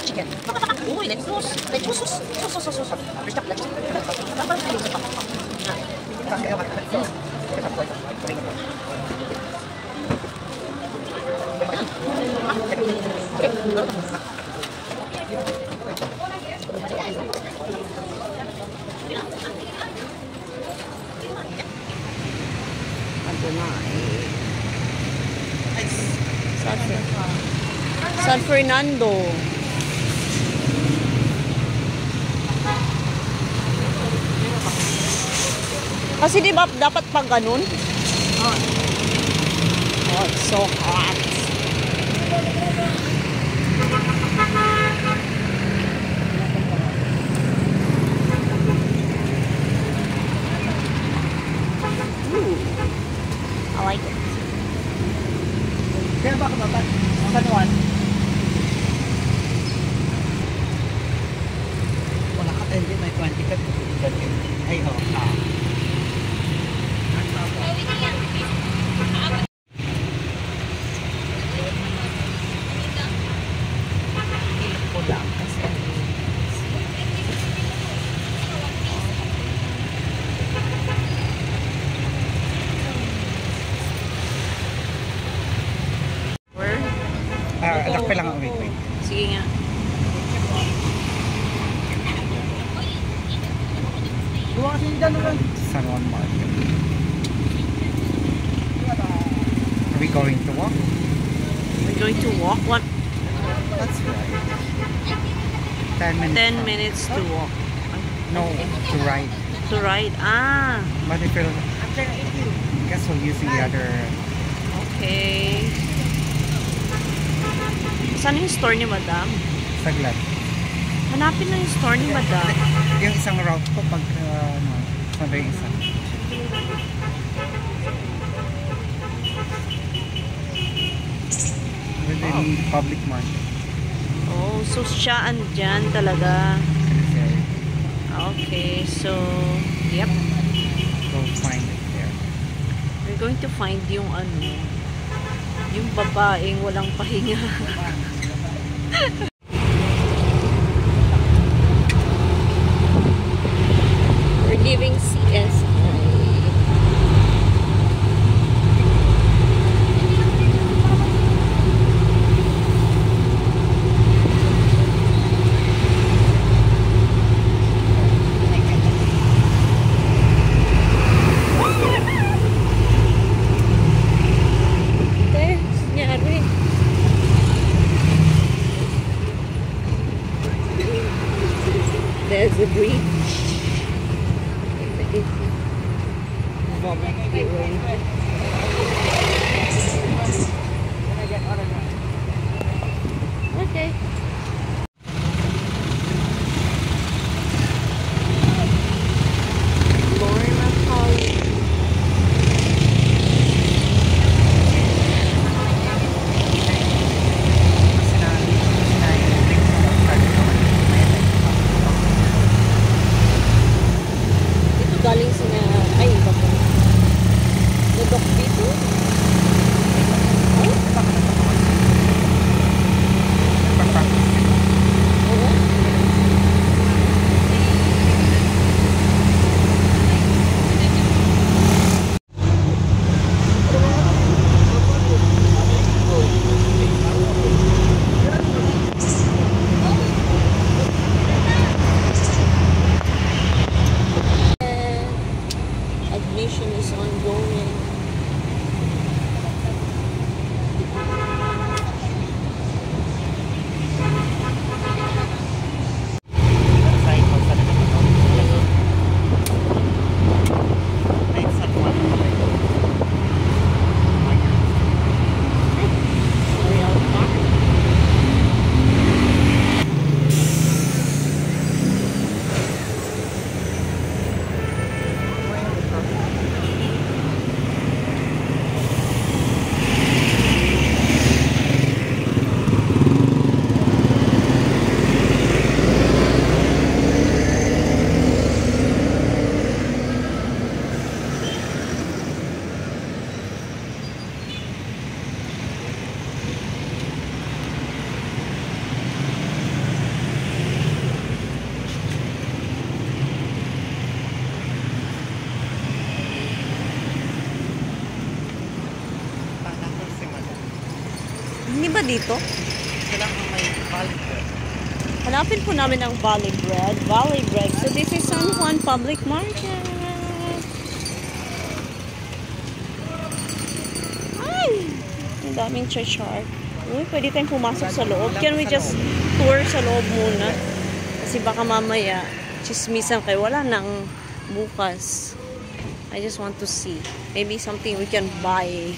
black chicken. Uy, let's sauce. Let's sauce. Sauce. Let's stop. San Fernando. Kasi di ba dapat pag ganun? Oh, it's so hot. Ooh, I like it. Kaya baka dapat kanuan. Wala ka tayo may 20 ka. Ay, ho. Lakpe lang ako, wait. Sige nga. Gawa kasi yung dano lang. San Juan Market. Are we going to walk? We're going to walk? What? That's right. 10 minutes. 10 minutes to walk. No, to ride. To ride? Ah. But if you'll... I guess we'll use the other... Okay. Saan yung store ni Madam? Saglat. Hanapin na yung store ni Madam. Yung isang route ko pag saan ba yung isa? Within public market. Oh, so siya andyan talaga. Okay, so yep. Go find it there. We're going to find yung yung babaeng walang pahinga. We're leaving CS. There's a bridge. Okay. ba dito? Kailangan may balik. Hanapin po namin ang Valley Bread. Valley Bread. So this is San Juan Public Market. Ay! Ang daming chachar. Uy, pwede tayong pumasok sa loob. Can we just tour sa loob muna? Kasi baka mamaya, chismisan kayo. Wala nang bukas. I just want to see. Maybe something we can buy.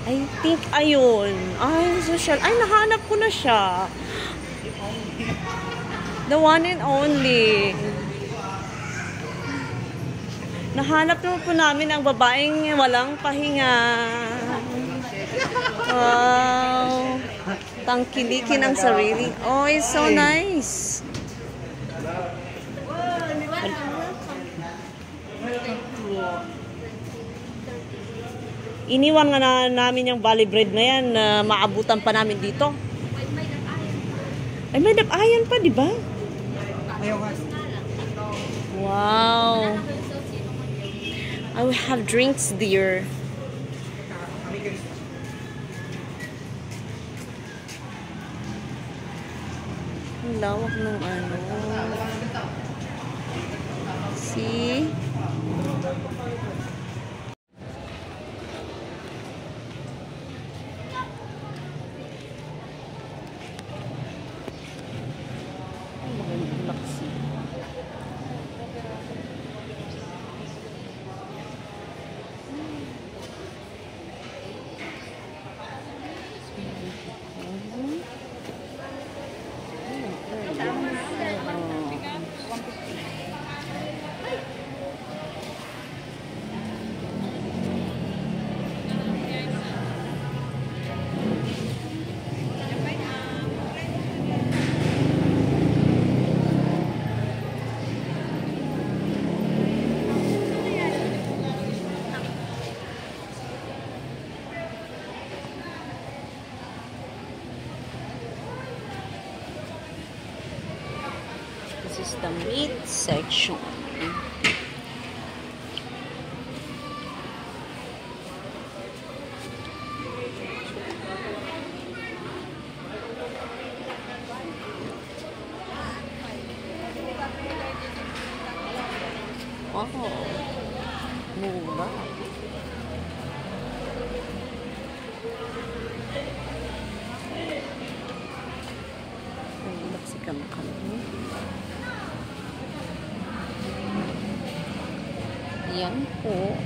I think, ayun. Ay, social. Ay, nahanap ko na siya. The one and only. Nahanap naman po namin ang babaeng walang pahinga. Wow. Tangkilikin ang sarili. Oh, it's so nice. Iniwan nga namin yung Valley Bread na yan na maabutan pa namin dito. Ay, may dap-ayan pa, di ba? Wow. I will have drinks there. Ang lawak ng ano. See? This is the meat section. Oh, mura. Mexican kami. Yan po.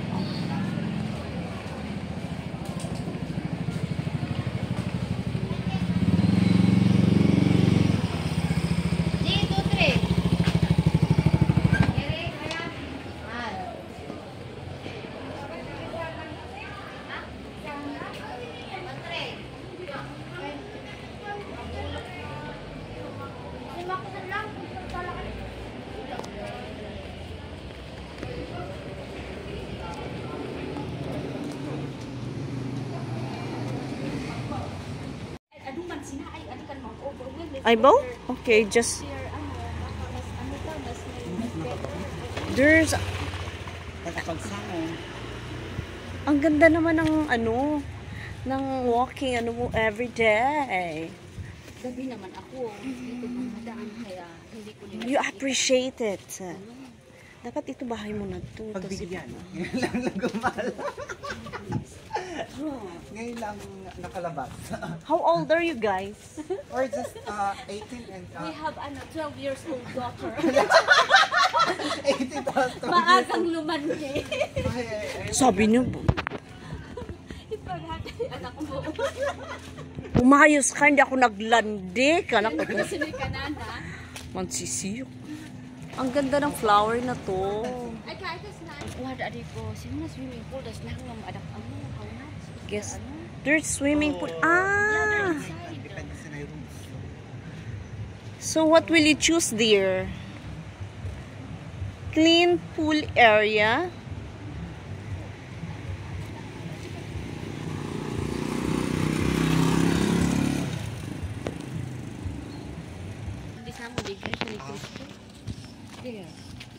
Ay ba? Okay, just there's ang ganda naman ng ano ng walking ano mo every day. Gabi naman ako dito madaan kaya hindi ko nila. You appreciate it. Dapat ito bahay mo na to. Pagbigyan. Ngayon lang nagumala. Ngayon lang nakalabas. How old are you guys? Or just 18 and... We have a 12 years old daughter. 18 plus 12 Maagang lumandi. Sabi niyo, Ipaghatid anak mo. umayos ka, hindi ako naglandi. Kanak ko. Kasi may kanana. Mansisiyo. Ang ganda ng flower na to. Ay kahit na. Wala adik ko. Sino na swimming pool? Das na ng adak ang Yes. There's swimming pool. Ah! Depende sa rooms. So what will you choose there? Clean pool area.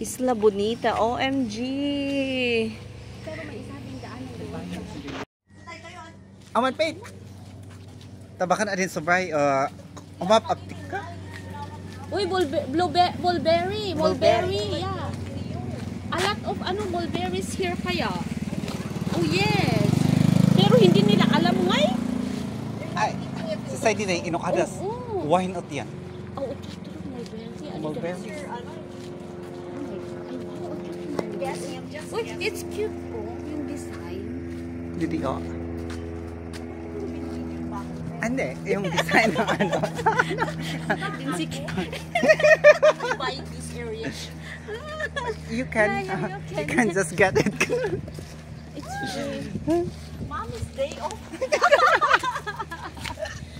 Isla Bonita. OMG. Pero may isa ding daan ng Aman pay. Tabakan adin sobray umap aptik ka. Uy, mulberry. Mulberry, yeah. A lot of mulberries here kaya. Oh, yes. Pero hindi nila alam ngay. Ay, society na inukadas. Oo. Why not yan? Oh, okay. Ito, mulberry. Mulberry. Uy, it's cute po, yung design. Didi oh. Hindi, yung design ng ano. Buy this area. You can, Yeah, you can just get it. It's very... Mommy's day off.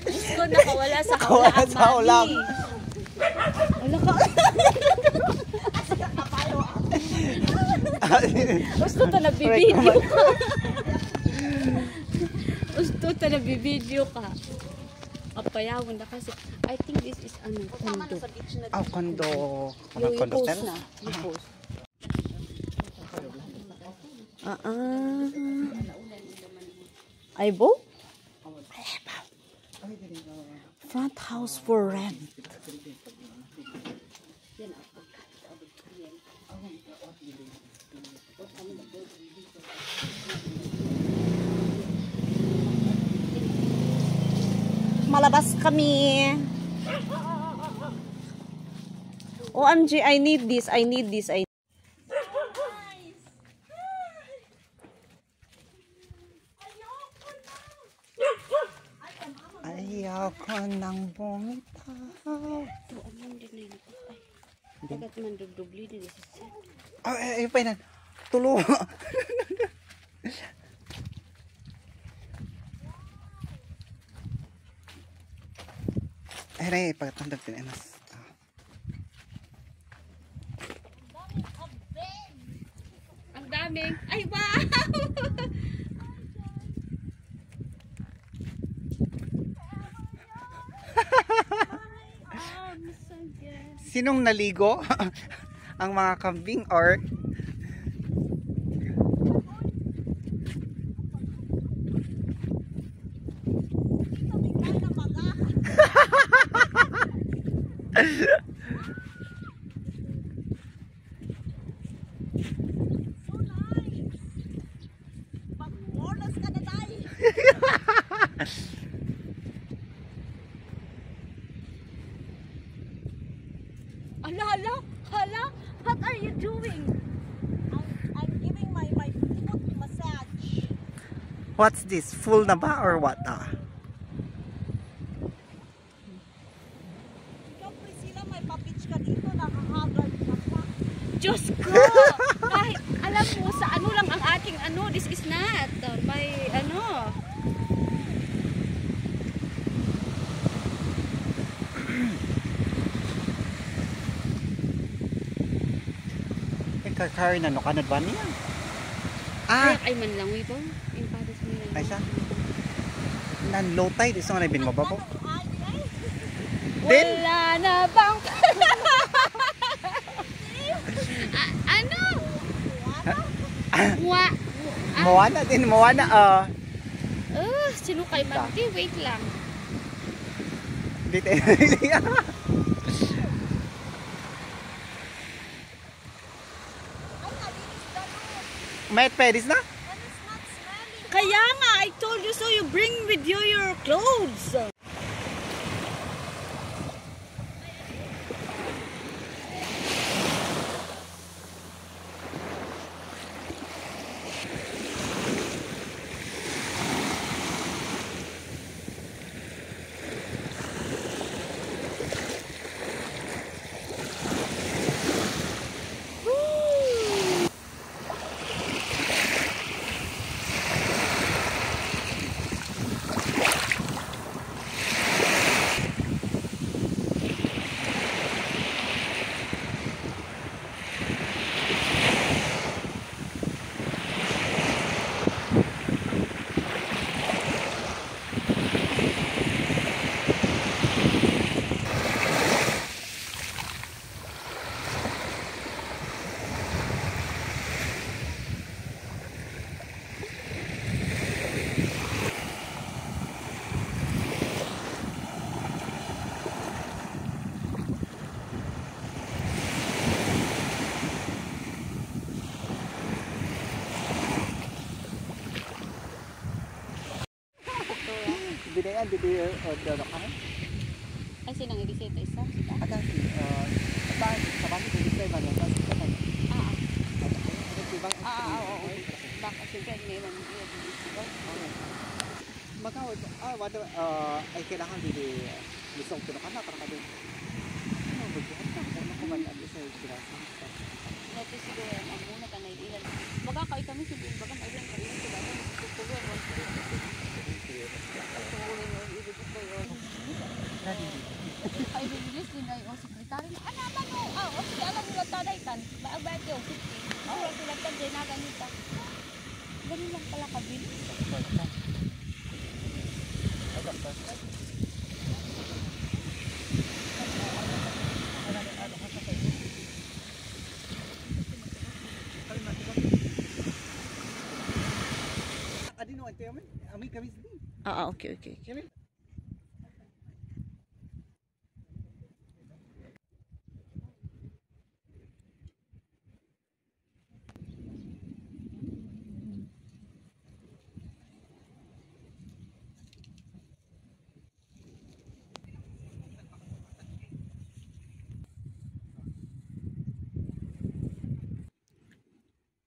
Diyos ko, nakawala sa Nakawala hawla ang sa ulam. mami. Wala ka. Gusto ta nabibideo ka. Gusto ta nabibideo ka. Apayawon na kasi. I think this is condo. Oh, condo. Yung Condo post style? na. Yung post. Aibo? Front house for rent. Malabas kami. OMG, I need this. Ayoko nang bumitaw. Ito, amon din na yun. Ay, dagat man dubli din sa set. Ay, pa yan. Tulo. Ay, pagkatandang tinanas. Ang daming. Ay, wow! Sinong naligo? Ang mga kambing or Hala, what are you doing? I'm giving my foot massage. what's this? Full na ba or what? Ikaw, Priscilla, may papitch ka dito. Nakahagard ka pa. Diyos ko! Kahit alam mo sa ano lang ang ating this is not by Kakari na no kanad ba niya? Ay man lang ito. Yung padas mo lang. Ay siya. Nan low tide isa nga bin mababa. Wala na bang ano? Moana Sino kay Manti? Wait lang. Dito. May pedis na? Kaya nga, I told you so. You bring with you your clothes. dili dala ka. Ay, sinang i-reset isa? Ada si sabang ko dito ba na sa kan. Ah, Ibang oo. Baka siyempre ngayon Maka wala ay kailangan dili lisong tuno kana para din. Ano buhat ka kung kuman at sa kirasa. Nato siguro ang muna ka na ilan. Baga kay kami si Bin, baga mailan ka rin sila. Tutuloy mo. Tutuloy mo ibig ko yun. Ay bilis din ay o sekretary. Ano ba no? O sige alam mo tanay tan. Baag ba ito 50. Oh, sila tan din na ganita. Ganun lang pala kabilis. Adino ante amin kami din. Okay.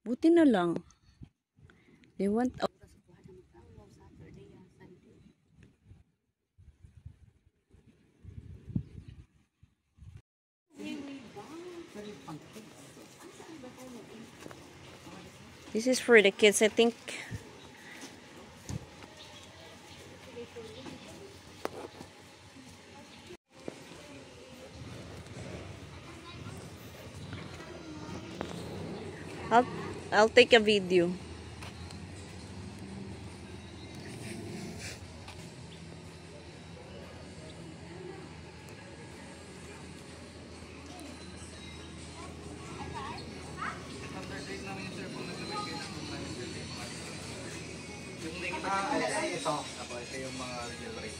Buti na lang. They want This is for the kids, I think. I'll take a video. Ito yung mga regular rate.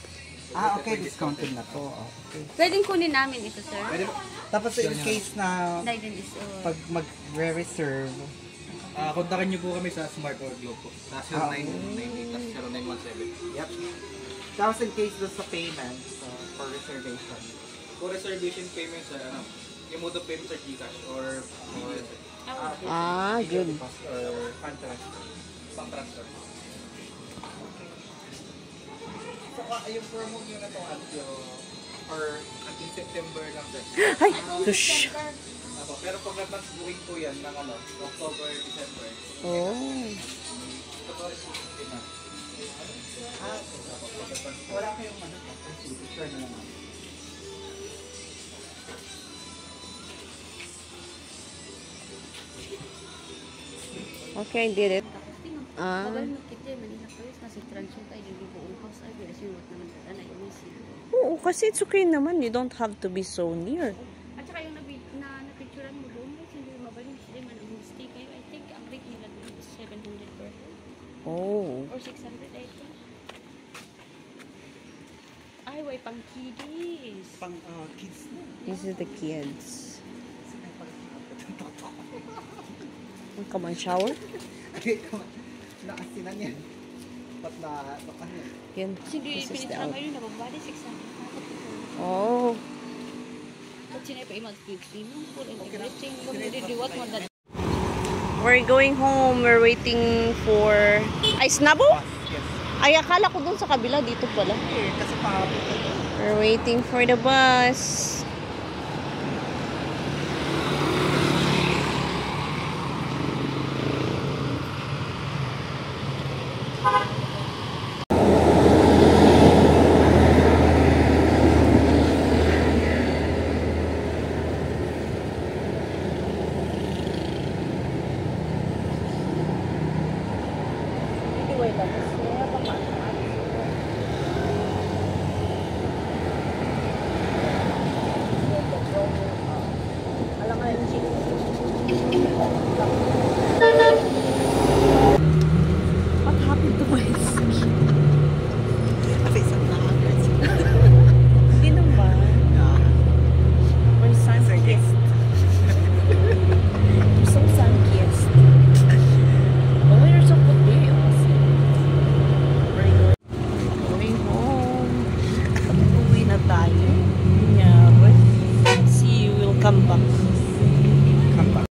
Okay, discounted na to. Okay. Pwedeng kunin namin ito, sir. Tapos in case na Dahil is pag mag-reserve, Kontakin niyo po kami sa Smart or Globe po. Sa 0998-0917. yep. Tapos in case doon sa payment for reservation. For reservation payment sa yung mode of payment sa GCash or Good. Or fund transfer. pang transfer. So, yung promo nyo na to Or until September lang sir. Ay, tush. Pero pag advance booking po yan ng October, December. Oh. wala kayong sure na naman. Okay, I did it. Magal mo kita, Manila Paris, kasi transfer tayo yung buong house. Ay, bilas yung what naman dala na yung missing. Oo, kasi it's okay naman. You don't have to be so near. At saka yung na-picturean mo doon, hindi mabaling sila man ang stay kayo. I think ang rate nila doon is 700 per head. Oh. Or 600, I think. Ay, way pang kiddies. Pang kids na. This is the kids. Come on, shower. Naasinan yan. Ba't na yan? Yan. Hindi, This is the pinitra out. ngayon, nababali 600. Oh. At sinay pa imag swimming pool and everything. What more than We're going home. We're waiting for... Ay, Snabo? Yes. Ay, akala ko dun sa kabila. Dito pala. Kasi pa We're waiting for the bus.